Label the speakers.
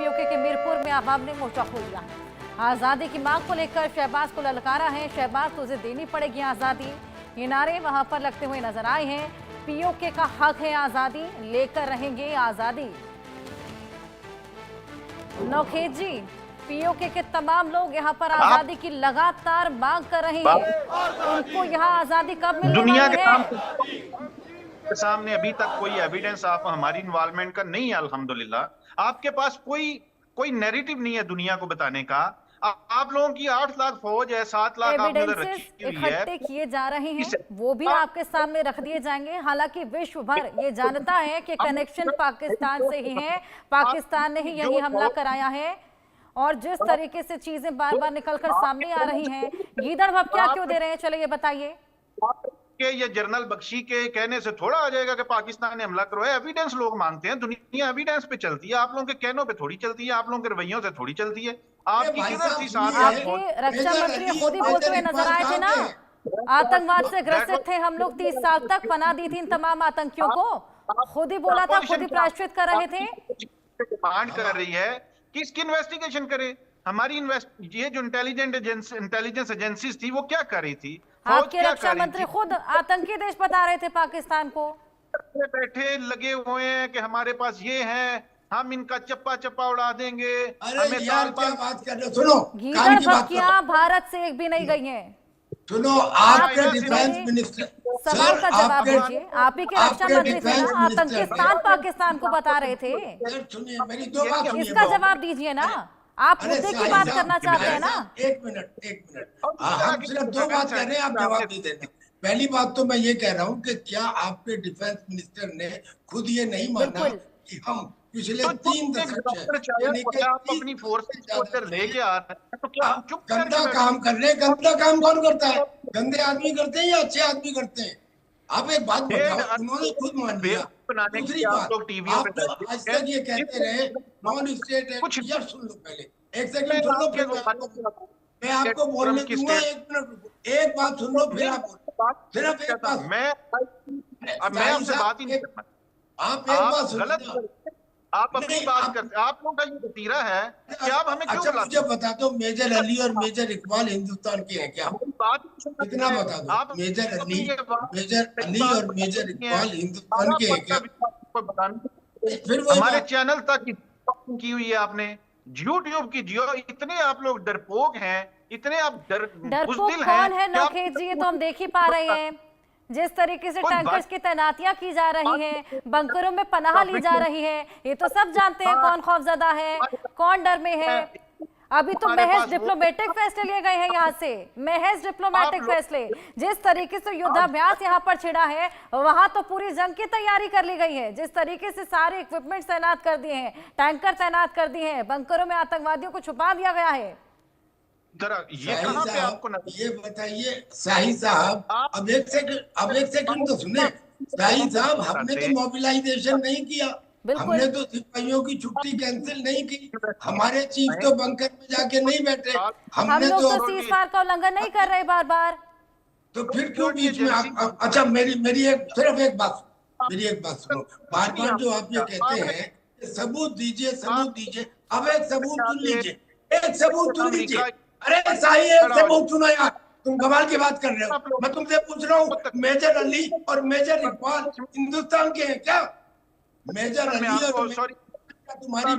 Speaker 1: PoK के मीरपुर में आवाम ने मोर्चा खोल दिया है। आजादी की मांग को लेकर शहबाज को ललकारा है। शहबाज, तुझे देनी पड़ेगी आजादी, ये नारे वहां पर लगते हुए नजर आए हैं। पीओके का हक है आजादी, लेकर रहेंगे आजादी। नौखेत जी, पीओके के तमाम लोग यहाँ पर आजादी की लगातार मांग कर रहे हैं। उनको यहाँ आजादी कब मिलने
Speaker 2: दुनिया
Speaker 1: वाली है?
Speaker 2: के सामने अभी तक कोई एविडेंस आप हमारी इन्वॉल्वमेंट का नहीं है। अल्हम्दुलिल्लाह आपके पास कोई नैरेटिव नहीं है दुनिया को बताने का। आप लोगों की 8 लाख फौज है, 7 लाख आपने उधर रखी हुई है,
Speaker 1: इकट्ठे किए जा रहे हैं, वो भी आपके सामने रख दिए जाएंगे। हालांकि विश्व भर ये जानता है कि कनेक्शन पाकिस्तान से ही है, पाकिस्तान ने ही यही हमला कराया है। और जिस तरीके से चीजें बार बार निकलकर सामने आ रही हैं, गीदड़ भपकिया क्यों दे रहे हैं? चलिए बताइए।
Speaker 2: ये जनरल बख्शी के कहने से थोड़ा आ जाएगा कि पाकिस्तान ने हमला करवाया। एविडेंस लोग मांगते हैं, दुनिया एविडेंस पे चलती है। आप लोगों के कहनों पे थोड़ी चलती है, आप लोगों के रवैयों से थोड़ी चलती है। आपकी किधर थी साथ?
Speaker 1: आपके रक्षा मंत्री खुद ही बोलते हुए नजर आए थे ना, आतंकवाद से ग्रसित थे हम लोग, 30 साल तक पनाह दी थी इन तमाम आतंकियों को। खुद ही बोला था, खुद ही प्रायश्चित कर रहे थे।
Speaker 2: डिमांड कर रही है कि इसकी इन्वेस्टिगेशन करे। हमारी ये जो इंटेलिजेंस एजेंसीज थी वो क्या कर रही थी?
Speaker 1: आपके रक्षा मंत्री खुद आतंकी देश बता रहे थे पाकिस्तान को।
Speaker 2: बैठे लगे हुए हैं कि हमारे पास ये है, हम इनका चप्पा चप्पा उड़ा देंगे।
Speaker 3: अरे यार क्या बात कर रहे हो? सुनो,
Speaker 1: गीदड़ भपकिया भारत से एक भी नहीं गई हैं।
Speaker 3: सुनो, आपके डिफेंस मिनिस्टर
Speaker 1: सवाल का जवाब दीजिए। आप ही के रक्षा मंत्री थे ना, आतंकिस्तान पाकिस्तान को बता रहे थे।
Speaker 3: सुनिए मेरी दो बात सुनिए।
Speaker 1: इसका जवाब दीजिए ना, आप मुद्दे की बात करना चाहते हैं ना।
Speaker 3: एक मिनट हम सिर्फ दो बात कर रहे हैं, आप जवाब नहीं देना। पहली बात तो मैं ये कह रहा हूँ कि क्या आपके डिफेंस मिनिस्टर ने खुद ये नहीं माना कि हम पिछले 3 दशक से
Speaker 2: अपनी फोर्स लेके आ रहे हैं, तो क्या हम चुप
Speaker 3: गंदा काम कर रहे हैं? गंदा काम कौन करता है? गंदे आदमी करते हैं या अच्छे आदमी करते हैं? आप एक बात बताओ, उन्होंने खुद मान लिया। दूसरी बात, आप तो आज तक ये कहते रहे नॉन स्टेट कुछ। यार सुन लो पहले, एक सेकंड सुन लो, फिर मैं आपको बोलने दूंगा। 1 मिनट रुको, एक बात सुन लो फिर आप सिर्फ एक बात।
Speaker 2: मैं आपसे बात ही नहीं करना।
Speaker 3: आप एक बात सुन,
Speaker 2: आप अपनी बात करते, आप लोगों का ये वतीरा है कि आप हमें क्यों बुलाते?
Speaker 3: मुझे बता दो, मेजर अली और मेजर इकबाल हिंदुस्तान के हैं क्या? इतना बता दो, मेजर अली और मेजर इकबाल हिंदुस्तान के हैं क्या?
Speaker 2: फिर वो हमारे चैनल तक की हुई है आपने, यूट्यूब की जियो। इतने आप लोग डरपोक हैं, इतने आप
Speaker 1: डरपोक कौन है नौखेत जी? ये तो हम देख ही पा रहे हैं, जिस तरीके से टैंकर्स की तैनातियां की जा रही हैं, बंकरों में पनाह ली जा रही है, ये तो सब जानते हैं कौन खौफजदा है, कौन डर में है। अभी तो महज डिप्लोमेटिक फैसले लिए गए हैं यहाँ से, महज डिप्लोमेटिक फैसले। जिस तरीके से युद्धाभ्यास यहाँ पर छिड़ा है, वहां तो पूरी जंग की तैयारी कर ली गई है। जिस तरीके से सारे इक्विपमेंट तैनात कर दिए हैं, टैंकर तैनात कर दिए हैं, बंकरों में आतंकवादियों को छुपा दिया गया है।
Speaker 2: ये कहां पे आपको
Speaker 3: ये बताइए शाही साहब, अब एक सेकंड तो सुने। शाही साहब, हमने तो मोबिलाइजेशन नहीं किया, हमने तो सिपाहियों की छुट्टी कैंसिल नहीं की, हमारे चीफ तो बंकर में जाके नहीं बैठे।
Speaker 1: हम लोग तो सीज़फायर का उल्लंघन नहीं कर रहे बार बार।
Speaker 3: तो फिर क्यों बीच में आप? अच्छा मेरी एक बात सुनो। बार बार जो आप ये कहते हैं सबूत दीजिए, सबूत दीजिए। अब एक सबूत चुन लीजिए, एक सबूत चुन लीजिए। अरे शाही, एक सबूत चुनो यार, तुम कमाल की बात कर रहे हो। मैं तुमसे पूछ रहा हूँ, मेजर अली और मेजर इकबाल हिंदुस्तान के हैं क्या? मेजर अली और तुम्हारी